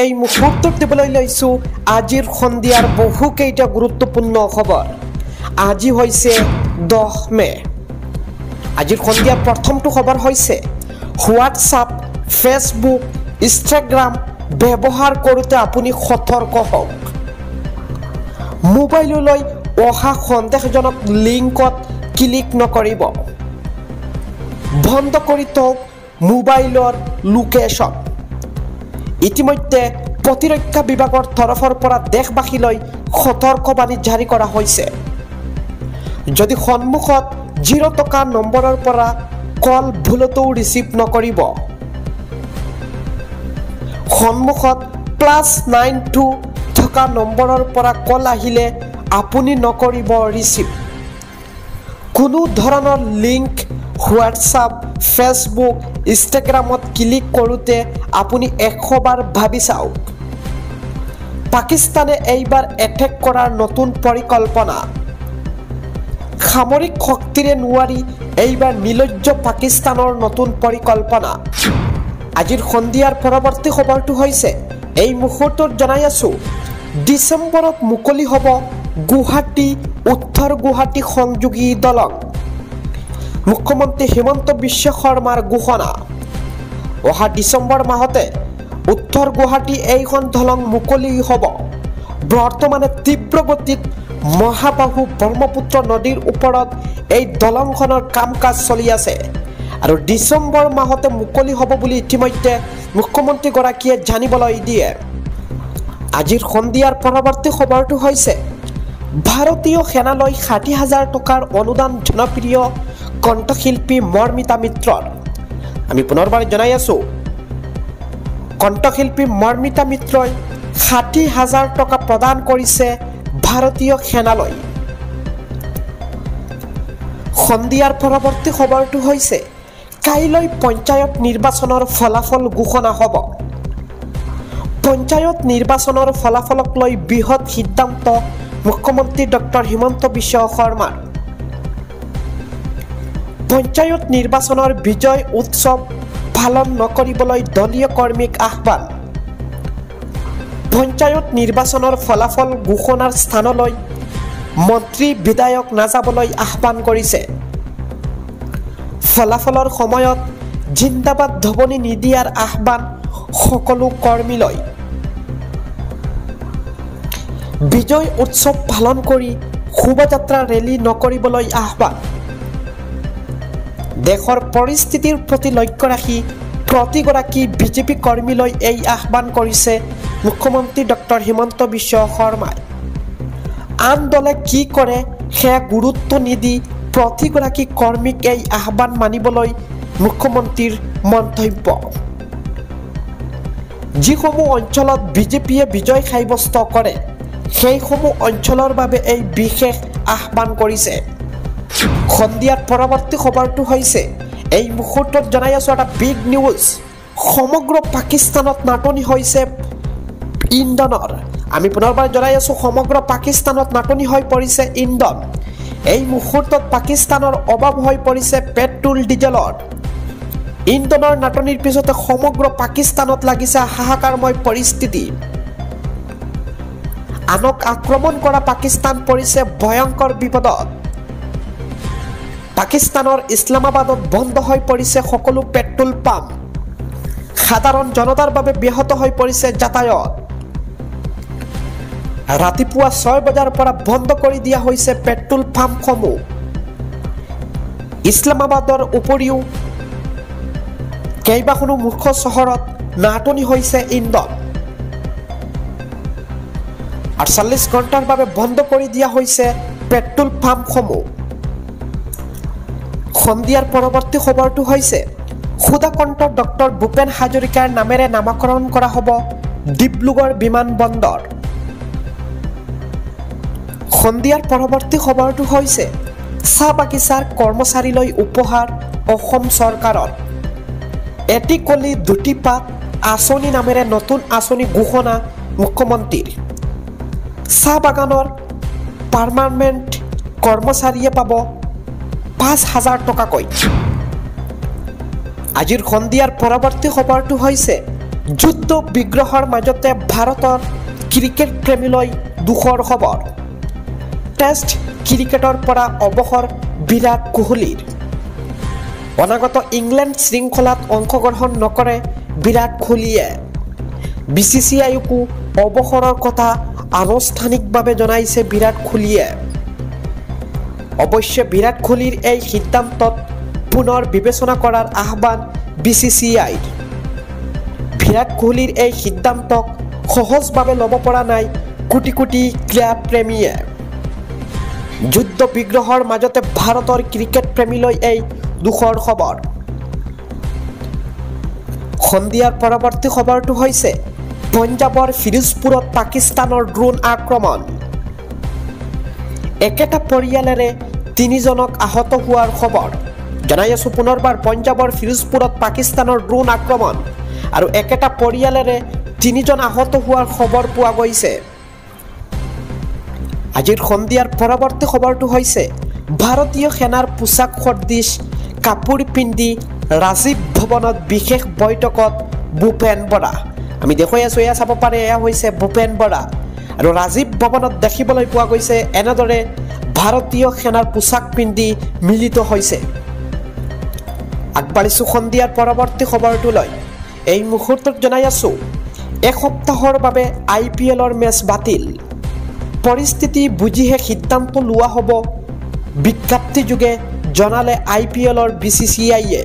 এই মুহূৰ্তত দিবলৈ লৈছো আজিৰ সন্ধিয়াৰ বহুকেইটা গুৰুত্বপূৰ্ণ খবৰ। আজি হৈছে 10 মে। আজিৰ সন্ধিয়াৰ প্ৰথমটো খবৰ হৈছে হোৱাটছআপ, ফেচবুক, ইনষ্টাগ্ৰাম ব্যৱহাৰ কৰোঁতে আপুনি সতৰ্ক হওক। মোবাইললৈ অহা সন্দেহজনক লিংকত ক্লিক নকৰিব। বন্ধ কৰি থওক মোবাইলৰ লোকেশ্যন। ইতিমধ্যে প্ৰতিৰক্ষা বিভাগৰ তৰফৰ পৰা দেশবাসীলৈ সতৰ্কবাণী জাৰি কৰা হৈছে। যদি সন্মুখত 0 টকা নম্বৰৰ পৰা কল ভুলতো ৰিচিভ নকৰিব। সন্মুখত +92 থকা নম্বৰৰ পৰা কল আহিলে আপুনি নকৰিব ৰিচিভ। কোনো ধৰণৰ লিংক হোৱাটছআপ, ফেচবুক, ইনষ্টাগ্ৰামত ক্লিক কৰোঁতে আপুনি 100 বাৰ ভাবি চাওক। পাকিস্তানে এইবাৰ এটেক কৰাৰ নতুন পৰিকল্পনা। সামৰিক শক্তিৰে নোৱাৰি এইবাৰ নিলজ্জ পাকিস্তানৰ নতুন পৰিকল্পনা। আজিৰ সন্ধিয়াৰ পৰৱৰ্তী খবৰটো হৈছে এই মুহূৰ্তত জনাই আছো ডিচেম্বৰত মুকলি হ'ব গুৱাহাটী উত্তৰ গুৱাহাটী সংযোগী দলং। মুখ্যমন্ত্ৰী হিমন্ত বিশ্ব শৰ্মাৰ ঘোষণা। অহা ডিচেম্বৰ মাহতে উত্তৰ গুৱাহাটী এইখন দলং মুকলি হ'ব। বৰ্তমানে তীব্ৰ গতিত মহাবাহু ব্ৰহ্মপুত্ৰ নদীৰ ওপৰত এই দলংখনৰ কাম কাজ চলি আছে আৰু ডিচেম্বৰ মাহতে মুকলি হ'ব বুলি ইতিমধ্যে মুখ্যমন্ত্ৰীগৰাকীয়ে জানিবলৈ দিয়ে। আজিৰ সন্ধিয়াৰ পৰৱৰ্তী খবৰটো হৈছে ভাৰতীয় সেনালৈ 60,000 টকাৰ অনুদান জনপ্ৰিয় কণ্ঠশিল্পী মৰ্মিতা মিত্ৰৰ। আমি পুনৰবাৰ জনাই আছো কণ্ঠশিল্পী মৰ্মিতা মিত্ৰই 60,000 টকা প্ৰদান কৰিছে ভাৰতীয় সেনালৈ। সন্ধিয়াৰ পৰৱৰ্তী খবৰটো হৈছে কাইলৈ পঞ্চায়ত নিৰ্বাচনৰ ফলাফল ঘোষণা হ'ব। পঞ্চায়ত নিৰ্বাচনৰ ফলাফলক লৈ বৃহৎ সিদ্ধান্ত মুখ্যমন্ত্ৰী ডক্টৰ হিমন্ত বিশ্ব শৰ্মাৰ। পঞ্চায়ত নিৰ্বাচনৰ বিজয় উৎসৱ পালন নকৰিবলৈ দলীয় কৰ্মীক আহ্বান। পঞ্চায়ত নিৰ্বাচনৰ ফলাফল ঘোষণাৰ স্থানলৈ মন্ত্ৰী বিধায়ক নাযাবলৈ আহ্বান কৰিছে। ফলাফলৰ সময়ত জিন্দাবাদ ধ্বনি নিদিয়াৰ আহ্বান সকলো কৰ্মীলৈ। বিজয় উৎসৱ পালন কৰি শোভাযাত্ৰা ৰেলী নকৰিবলৈ আহ্বান। দেশৰ পৰিস্থিতিৰ প্ৰতি লক্ষ্য ৰাখি প্ৰতিগৰাকী বিজেপি কৰ্মীলৈ এই আহ্বান কৰিছে মুখ্যমন্ত্ৰী ডক্টৰ হিমন্ত বিশ্ব শৰ্মাই। আন দলে কি কৰে সেয়া গুৰুত্ব নিদি প্ৰতিগৰাকী কৰ্মীক এই আহ্বান মানিবলৈ মুখ্যমন্ত্ৰীৰ মন্তব্য। যিসমূহ অঞ্চলত বিজেপিয়ে বিজয় সাব্যস্ত কৰে সেইসমূহ অঞ্চলৰ বাবে এই বিশেষ আহ্বান কৰিছে। সন্ধিয়াৰ পৰৱৰ্তী খবৰটো হৈছে এই মুহূৰ্তত জনাই আছো এটা বিগ নিউজ। সমগ্ৰ পাকিস্তানত নাটনি হৈছে ইন্ধনৰ। আমি পুনৰবাৰ জনাই আছো সমগ্ৰ পাকিস্তানত নাটনি হৈ পৰিছে ইন্ধন। এই মুহূৰ্তত পাকিস্তানৰ অভাৱ হৈ পৰিছে পেট্ৰল ডিজেলৰ। ইন্ধনৰ নাটনিৰ পিছতে সমগ্ৰ পাকিস্তানত লাগিছে হাহাকাৰময় পৰিস্থিতি। আনক আক্ৰমণ কৰা পাকিস্তান পৰিছে ভয়ংকৰ বিপদত। পাকিস্তানৰ ইছলামাবাদত বন্ধ হৈ পৰিছে সকলো পেট্ৰল পাম্প। সাধাৰণ জনতাৰ বাবে ব্যাহত হৈ পৰিছে যাতায়াত। ৰাতিপুৱা 6 বজাৰ পৰা বন্ধ কৰি দিয়া হৈছে পেট্ৰল পাম্পসমূহ। ইছলামাবাদৰ উপৰিও কেইবাখনো মুখ্য চহৰত নাটনি হৈছে ইন্ধন। 48 ঘণ্টাৰ বাবে বন্ধ কৰি দিয়া হৈছে পেট্ৰল পাম্পসমূহ। সন্ধিয়াৰ পৰৱৰ্তী খবৰটো হৈছে সুধাকণ্ঠ ডক্টৰ ভূপেন হাজৰিকাৰ নামেৰে নামকৰণ কৰা হ'ব ডিব্ৰুগড় বিমানবন্দৰ। সন্ধিয়াৰ পৰৱৰ্তী খবৰটো হৈছে চাহ বাগিচাৰ কৰ্মচাৰীলৈ উপহাৰ অসম চৰকাৰৰ। এটি কলি দুটি পাত আঁচনি নামেৰে নতুন আঁচনি ঘোষণা মুখ্যমন্ত্ৰীৰ। চাহ বাগানৰ পাৰ্মানেণ্ট কৰ্মচাৰীয়ে পাব 5,000 টকাকৈ। আজিৰ সন্ধিয়াৰ পৰৱৰ্তী খবৰটো হৈছে যুদ্ধ বিগ্ৰহৰ মাজতে ভাৰতৰ ক্ৰিকেট প্ৰেমীলৈ দুখৰ খবৰ টেষ্ট ক্ৰিকেটৰ পৰা অৱসৰ বিৰাট কোহলীৰ অনাগত ইংলেণ্ড শৃংখলাত অংশগ্ৰহণ নকৰে বিৰাট কোহলীয়ে BCCIকো অৱসৰৰ কথা আনুষ্ঠানিকভাৱে জনাইছে বিৰাট কোহলীয়ে অৱশ্যে বিৰাট কোহলীৰ এই সিদ্ধান্তত পুনৰ বিবেচনা কৰাৰ আহ্বান BCCIৰ বিৰাট কোহলীৰ এই সিদ্ধান্তক সহজভাৱে ল'ব পৰা নাই কোটি কোটি ক্ৰীড়া প্ৰেমীয়ে যুদ্ধ বিগ্ৰহৰ মাজতে ভাৰতৰ ক্ৰিকেট প্ৰেমীলৈ এই দুখৰ খবৰ সন্ধিয়াৰ পৰৱৰ্তী খবৰটো হৈছে পঞ্জাবৰ ফিৰোজপুৰত পাকিস্তানৰ ড্ৰোন আক্ৰমণ একেটা পৰিয়ালেৰে তিনিজনক আহত হোৱাৰ খবৰ জনাই আছো পুনৰবাৰ পঞ্জাবৰ ফিৰোজপুৰত পাকিস্তানৰ ড্ৰোন আক্ৰমণ আৰু একেটা পৰিয়ালেৰে তিনিজন আহত হোৱাৰ খবৰ পোৱা গৈছে আজিৰ সন্ধিয়াৰ পৰৱৰ্তী খবৰটো হৈছে ভাৰতীয় সেনাৰ পোছাক সদৃশ কাপোৰ পিন্ধি ৰাজীৱ ভৱনত বিশেষ বৈঠকত ভূপেন বৰা আমি দেখুৱাই আছো এয়া চাব পাৰে এয়া হৈছে ভূপেন বৰা আৰু ৰাজীৱ ভৱনত দেখিবলৈ পোৱা গৈছে এনেদৰে ভাৰতীয় সেনাৰ পোছাক পিন্ধি মিলিত হৈছে আগবাঢ়িছো সন্ধিয়াৰ পৰৱৰ্তী খবৰটোলৈ এই মুহূৰ্তত জনাই আছো এসপ্তাহৰ বাবে IPLৰ মেচ বাতিল পৰিস্থিতি বুজিহে সিদ্ধান্ত লোৱা হ'ব বিজ্ঞপ্তি যোগে জনালে IPLৰ BCCIয়ে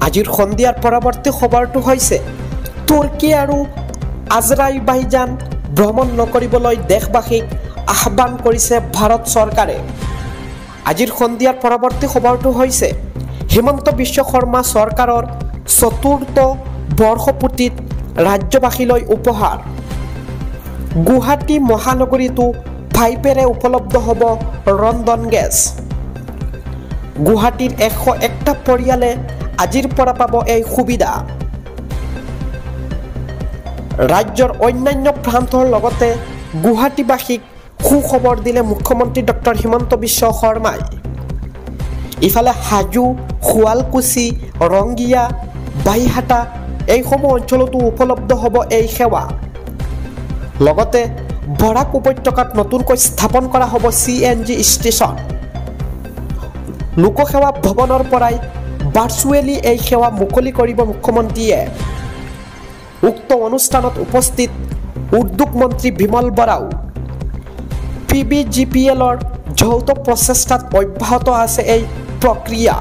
আজিৰ সন্ধিয়াৰ পৰৱৰ্তী খবৰটো হৈছে তুৰ্কী আৰু আজৰাইবাইজান ভ্ৰমণ নকৰিবলৈ দেশবাসীক আহ্বান কৰিছে ভাৰত চৰকাৰে আজিৰ সন্ধিয়াৰ পৰৱৰ্তী খবৰটো হৈছে হিমন্ত বিশ্ব শৰ্মা চৰকাৰৰ চতুৰ্থ বৰ্ষপূৰ্তিত ৰাজ্যবাসীলৈ উপহাৰ গুৱাহাটী মহানগৰীতো 5এৰে উপলব্ধ হ'ব ৰন্ধন গেছ গুৱাহাটীৰ 101টা পৰিয়ালে আজিৰ পৰা পাব এই সুবিধা ৰাজ্যৰ অন্যান্য প্ৰান্তৰ লগতে গুৱাহাটীবাসীক সুখবৰ দিলে মুখ্যমন্ত্ৰী ডক্টৰ হিমন্ত বিশ্ব শৰ্মাই ইফালে হাজো শুৱালকুছি ৰংগিয়া বাইহাটা এইসমূহ অঞ্চলতো উপলব্ধ হ'ব এই সেৱা লগতে বৰাক উপত্যকাত নতুনকৈ স্থাপন কৰা হ'ব CNG ষ্টেচন লোকসেৱা ভৱনৰ পৰাই ভাৰ্চুৱেলি এই সেৱা মুকলি কৰিব মুখ্যমন্ত্ৰীয়ে উক্ত অনুষ্ঠানত উপস্থিত উদ্যোগ মন্ত্ৰী বিমল বৰাও PBGPLৰ যৌথ প্ৰচেষ্টাত অব্যাহত আছে এই প্ৰক্ৰিয়া